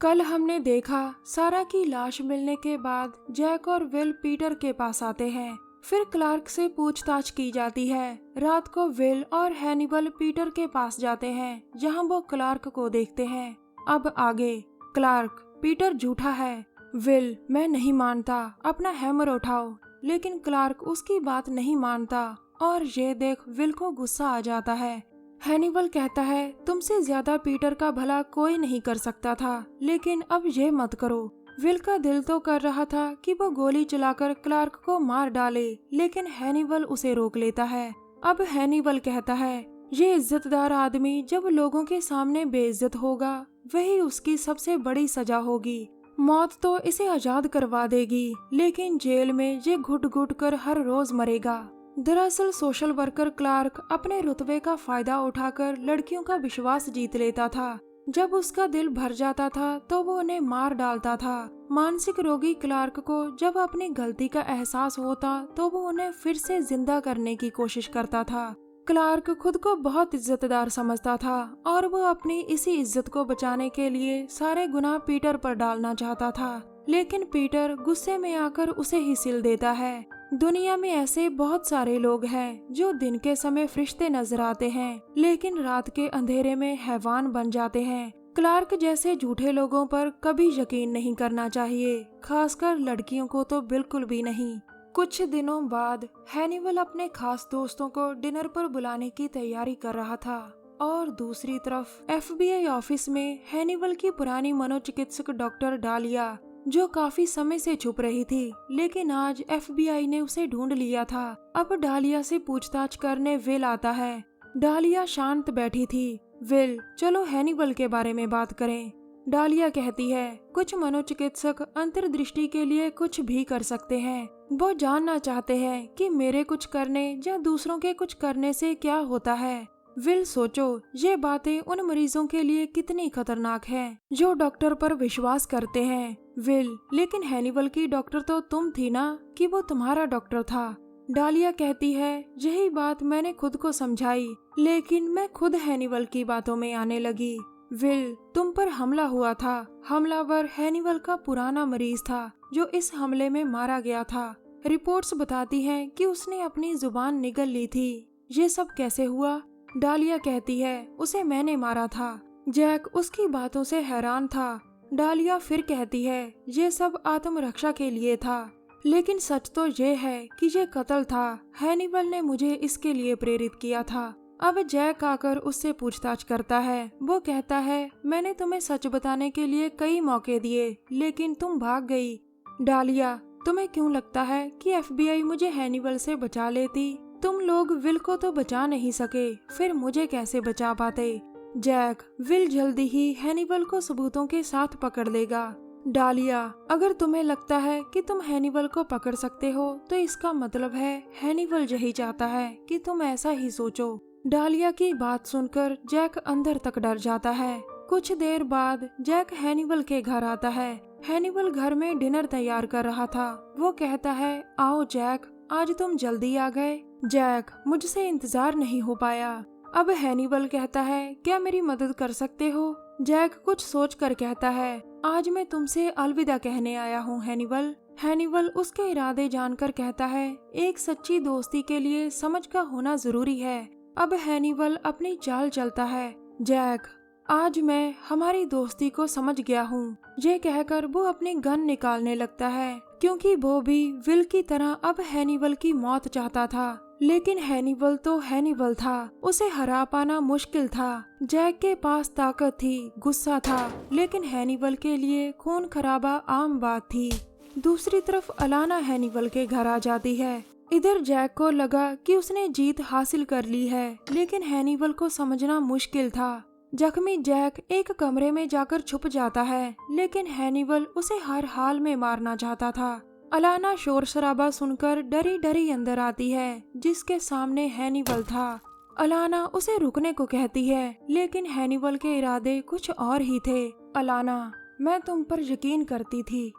कल हमने देखा सारा की लाश मिलने के बाद जैक और विल पीटर के पास आते हैं। फिर क्लार्क से पूछताछ की जाती है। रात को विल और हैनिबल पीटर के पास जाते हैं, जहां वो क्लार्क को देखते हैं। अब आगे क्लार्क, पीटर झूठा है। विल, मैं नहीं मानता, अपना हैमर उठाओ। लेकिन क्लार्क उसकी बात नहीं मानता और ये देख विल को गुस्सा आ जाता है। हैनिबल कहता है, तुमसे ज्यादा पीटर का भला कोई नहीं कर सकता था, लेकिन अब ये मत करो। विल का दिल तो कर रहा था कि वो गोली चलाकर क्लार्क को मार डाले, लेकिन हैनिबल उसे रोक लेता है। अब हैनिबल कहता है, ये इज्जतदार आदमी जब लोगों के सामने बेइज्जत होगा, वही उसकी सबसे बड़ी सजा होगी। मौत तो इसे आजाद करवा देगी, लेकिन जेल में ये घुट घुट कर हर रोज मरेगा। दरअसल सोशल वर्कर क्लार्क अपने रुतबे का फायदा उठाकर लड़कियों का विश्वास जीत लेता था। जब उसका दिल भर जाता था तो वो उन्हें मार डालता था। मानसिक रोगी क्लार्क को जब अपनी गलती का एहसास होता तो वो उन्हें फिर से जिंदा करने की कोशिश करता था। क्लार्क खुद को बहुत इज्जतदार समझता था और वो अपनी इसी इज्जत को बचाने के लिए सारे गुनाह पीटर पर डालना चाहता था। लेकिन पीटर गुस्से में आकर उसे ही सिल देता है। दुनिया में ऐसे बहुत सारे लोग हैं जो दिन के समय फरिश्ते नजर आते हैं, लेकिन रात के अंधेरे में हैवान बन जाते हैं। क्लार्क जैसे झूठे लोगों पर कभी यकीन नहीं करना चाहिए, खासकर लड़कियों को तो बिल्कुल भी नहीं। कुछ दिनों बाद हैनिबल अपने खास दोस्तों को डिनर पर बुलाने की तैयारी कर रहा था और दूसरी तरफ FBI ऑफिस में हैनिबल की पुरानी मनोचिकित्सक डॉक्टर डालिया, जो काफी समय से छुप रही थी, लेकिन आज FBI ने उसे ढूंढ लिया था। अब डालिया से पूछताछ करने विल आता है। डालिया शांत बैठी थी। विल, चलो हैनिबल के बारे में बात करें। डालिया कहती है, कुछ मनोचिकित्सक अंतर्दृष्टि के लिए कुछ भी कर सकते हैं। वो जानना चाहते हैं कि मेरे कुछ करने या दूसरों के कुछ करने से क्या होता है। विल, सोचो ये बातें उन मरीजों के लिए कितनी खतरनाक हैं जो डॉक्टर पर विश्वास करते हैं। विल, लेकिन हैनिबल की डॉक्टर तो तुम थी ना, कि वो तुम्हारा डॉक्टर था। डालिया कहती है, यही बात मैंने खुद को समझाई, लेकिन मैं खुद हैनिबल की बातों में आने लगी। विल, तुम पर हमला हुआ था। हमलावर हैनिबल का पुराना मरीज था जो इस हमले में मारा गया था। रिपोर्ट्स बताती हैं कि उसने अपनी जुबान निगल ली थी। ये सब कैसे हुआ? डालिया कहती है, उसे मैंने मारा था। जैक उसकी बातों से हैरान था। डालिया फिर कहती है, ये सब आत्मरक्षा के लिए था, लेकिन सच तो ये है कि ये कत्ल था। हैनिबल ने मुझे इसके लिए प्रेरित किया था। अब जैक आकर उससे पूछताछ करता है। वो कहता है, मैंने तुम्हें सच बताने के लिए कई मौके दिए, लेकिन तुम भाग गई। डालिया, तुम्हें क्यों लगता है कि FBI मुझे हैनिबल से बचा लेती? तुम लोग विल को तो बचा नहीं सके, फिर मुझे कैसे बचा पाते? जैक, विल जल्दी ही हैनिबल को सबूतों के साथ पकड़ लेगा। डालिया, अगर तुम्हें लगता है कि तुम हैनिबल को पकड़ सकते हो तो इसका मतलब है हैनिबल यही चाहता है कि तुम ऐसा ही सोचो। डालिया की बात सुनकर जैक अंदर तक डर जाता है। कुछ देर बाद जैक हैनिबल के घर आता है। हैनिबल घर में डिनर तैयार कर रहा था। वो कहता है, आओ जैक, आज तुम जल्दी आ गए। जैक, मुझसे इंतजार नहीं हो पाया। अब हैनिबल कहता है, क्या मेरी मदद कर सकते हो? जैक कुछ सोच कर कहता है, आज मैं तुमसे अलविदा कहने आया हूँ हैनिबल। हैनिबल उसके इरादे जानकर कहता है, एक सच्ची दोस्ती के लिए समझ का होना जरूरी है। अब हैनिबल अपनी चाल चलता है। जैक, आज मैं हमारी दोस्ती को समझ गया हूँ। ये कहकर वो अपनी गन निकालने लगता है, क्योंकि वो भी विल की तरह अब हैनिबल की मौत चाहता था। लेकिन हैनिबल तो हैनिबल था, उसे हरा पाना मुश्किल था। जैक के पास ताकत थी, गुस्सा था, लेकिन हैनिबल के लिए खून खराबा आम बात थी। दूसरी तरफ अलाना हैनिबल के घर आ जाती है। इधर जैक को लगा कि उसने जीत हासिल कर ली है, लेकिन हैनिबल को समझना मुश्किल था। जख्मी जैक एक कमरे में जाकर छुप जाता है, लेकिन हैनिबल उसे हर हाल में मारना चाहता था। अलाना शोर शराबा सुनकर डरी डरी अंदर आती है, जिसके सामने हैनिबल था। अलाना उसे रुकने को कहती है, लेकिन हैनिबल के इरादे कुछ और ही थे। अलाना, मैं तुम पर यकीन करती थी।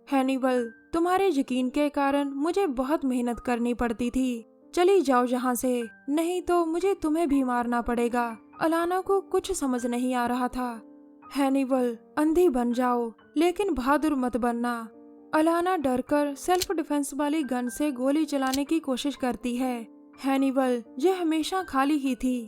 हैनिबल, तुम्हारे यकीन के कारण मुझे बहुत मेहनत करनी पड़ती थी। चली जाओ यहाँ से, नहीं तो मुझे तुम्हें भी मारना पड़ेगा। अलाना को कुछ समझ नहीं आ रहा था। हैनिबल, अंधी बन जाओ लेकिन बहादुर मत बनना। अलाना डरकर सेल्फ डिफेंस वाली गन से गोली चलाने की कोशिश करती है। हैनिबल ये हमेशा खाली ही थी।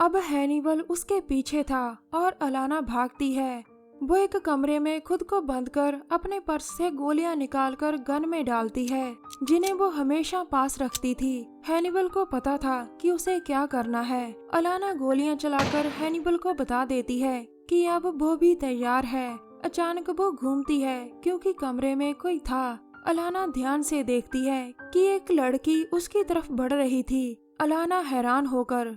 अब हैनिबल उसके पीछे था और अलाना भागती है। वो एक कमरे में खुद को बंद कर अपने पर्स से गोलियां निकालकर गन में डालती है, जिन्हें वो हमेशा पास रखती थी। हैनिबल को पता था कि उसे क्या करना है। अलाना गोलियां चलाकर हैनिबल को बता देती है कि अब वो भी तैयार है। अचानक वो घूमती है क्योंकि कमरे में कोई था। अलाना ध्यान से देखती है कि एक लड़की उसकी तरफ बढ़ रही थी। अलाना हैरान होकर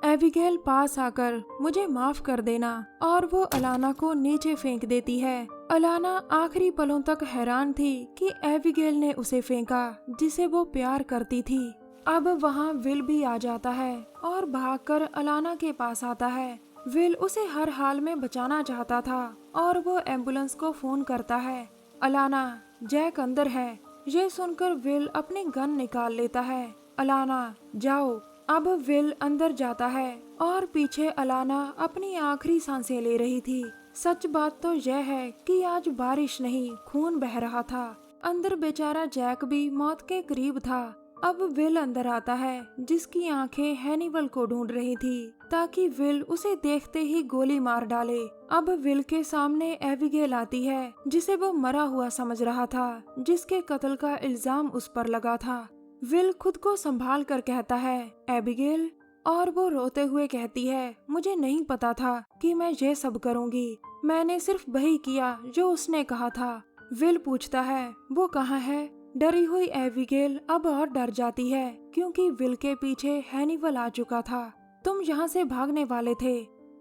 एबिगेल पास आकर मुझे माफ कर देना, और वो अलाना को नीचे फेंक देती है। अलाना आखिरी पलों तक हैरान थी कि एबिगेल ने उसे फेंका जिसे वो प्यार करती थी। अब वहाँ विल भी आ जाता है और भागकर अलाना के पास आता है। विल उसे हर हाल में बचाना चाहता था और वो एम्बुलेंस को फोन करता है। अलाना, जैक अंदर है। ये सुनकर विल अपनी गन निकाल लेता है। अलाना, जाओ। अब विल अंदर जाता है और पीछे अलाना अपनी आखिरी सांसें ले रही थी। सच बात तो यह है कि आज बारिश नहीं, खून बह रहा था। अंदर बेचारा जैक भी मौत के करीब था। अब विल अंदर आता है, जिसकी आंखें हैनिबल को ढूंढ रही थी ताकि विल उसे देखते ही गोली मार डाले। अब विल के सामने एबिगेल आती है, जिसे वो मरा हुआ समझ रहा था, जिसके कत्ल का इल्जाम उस पर लगा था। विल खुद को संभाल कर कहता है, एबिगेल, और वो रोते हुए कहती है, मुझे नहीं पता था कि मैं ये सब करूंगी। मैंने सिर्फ वही किया जो उसने कहा था। विल पूछता है, वो कहाँ है? डरी हुई एबिगेल अब और डर जाती है क्योंकि विल के पीछे हैनिबल आ चुका था। तुम यहाँ से भागने वाले थे,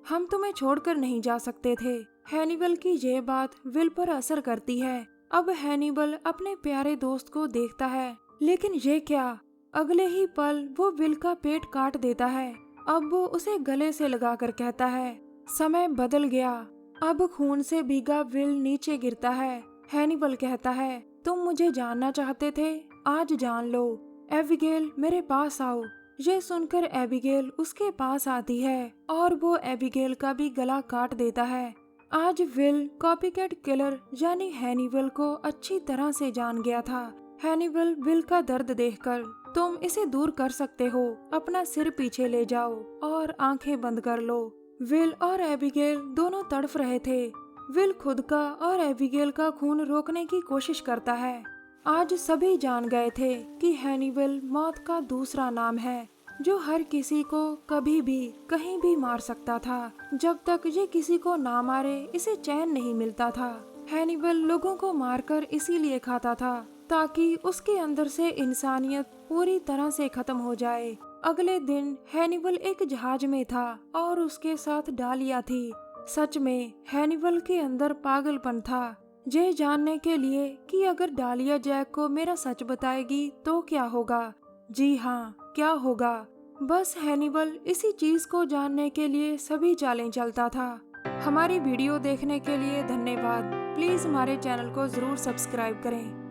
हम तुम्हें छोड़कर नहीं जा सकते थे। हैनिबल की ये बात विल पर असर करती है। अब हैनिबल अपने प्यारे दोस्त को देखता है, लेकिन ये क्या, अगले ही पल वो विल का पेट काट देता है। अब वो उसे गले से लगाकर कहता है, समय बदल गया। अब खून से भीगा विल नीचे गिरता है। हैनिबल कहता है, तुम मुझे जानना चाहते थे, आज जान लो। एबिगेल, मेरे पास आओ। ये सुनकर एबिगेल उसके पास आती है और वो एबिगेल का भी गला काट देता है। आज विल कॉपीकैट किलर यानी हैनिबल को अच्छी तरह से जान गया था। हैनिबल विल का दर्द देखकर, तुम इसे दूर कर सकते हो, अपना सिर पीछे ले जाओ और आंखें बंद कर लो। विल और एबिगेल दोनों तड़फ रहे थे। विल खुद का और एबिगेल का खून रोकने की कोशिश करता है। आज सभी जान गए थे कि हैनिबल मौत का दूसरा नाम है, जो हर किसी को कभी भी कहीं भी मार सकता था। जब तक ये किसी को ना मारे इसे चैन नहीं मिलता था। हैनिबल लोगों को मारकर इसीलिए खाता था ताकि उसके अंदर से इंसानियत पूरी तरह से खत्म हो जाए। अगले दिन हैनिबल एक जहाज में था और उसके साथ डालिया थी। सच में हैनिबल के अंदर पागलपन था, ये जानने के लिए कि अगर डालिया जैक को मेरा सच बताएगी तो क्या होगा। जी हाँ, क्या होगा। बस हैनिबल इसी चीज को जानने के लिए सभी चालें चलता था। हमारी वीडियो देखने के लिए धन्यवाद। प्लीज हमारे चैनल को जरूर सब्सक्राइब करें।